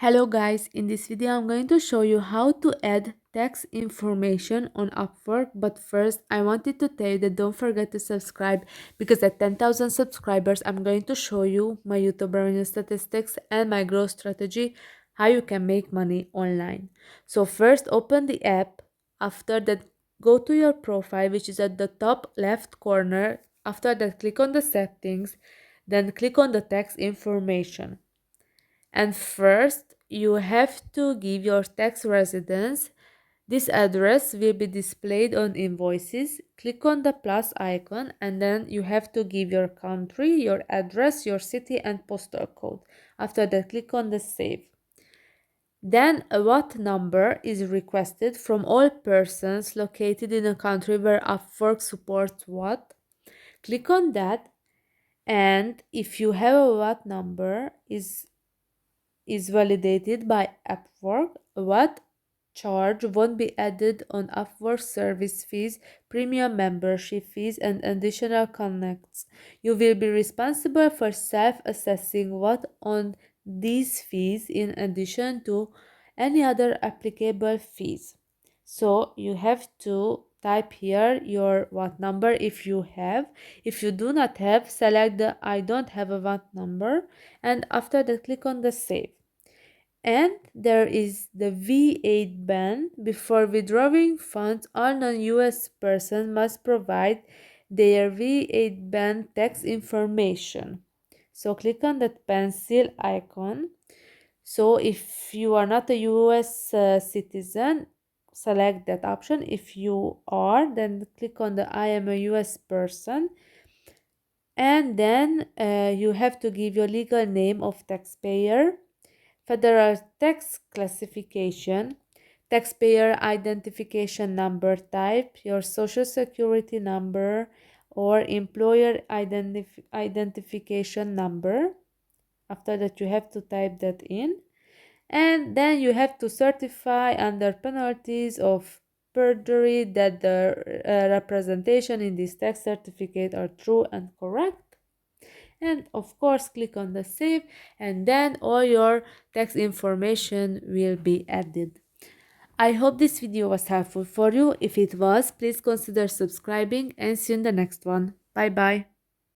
Hello guys, in this video I'm going to show you how to add tax information on Upwork, but first I wanted to tell you that don't forget to subscribe because at 10,000 subscribers I'm going to show you my YouTube revenue statistics and my growth strategy, how you can make money online. So first open the app, after that go to your profile which is at the top left corner, after that click on the settings, then click on the tax information. And first, you have to give your tax residence. This address will be displayed on invoices. Click on the plus icon and then you have to give your country, your address, your city and postal code. After that, click on the save. Then a VAT number is requested from all persons located in a country where Upwork supports VAT. Click on that, and if you have a VAT number is validated by Upwork, what charge won't be added on Upwork service fees, premium membership fees, and additional connects. You will be responsible for self-assessing what on these fees in addition to any other applicable fees. So you have to type here your VAT number if you have. If you do not have, select the I don't have a VAT number, and after that click on the save. And there is the V8 ban. Before withdrawing funds, all non-US persons must provide their V8 ban tax information. So click on that pencil icon. So if you are not a US citizen, select that option. If you are, then click on the I am a US person. And then you have to give your legal name of taxpayer, federal tax classification, taxpayer identification number type, your social security number, or employer identification number. After that, you have to type that in. And then you have to certify under penalties of perjury that the representation in this tax certificate are true and correct. And of course click on the save, and then all your tax information will be added. I hope this video was helpful for you. If it was, please consider subscribing and see you in the next one. Bye bye.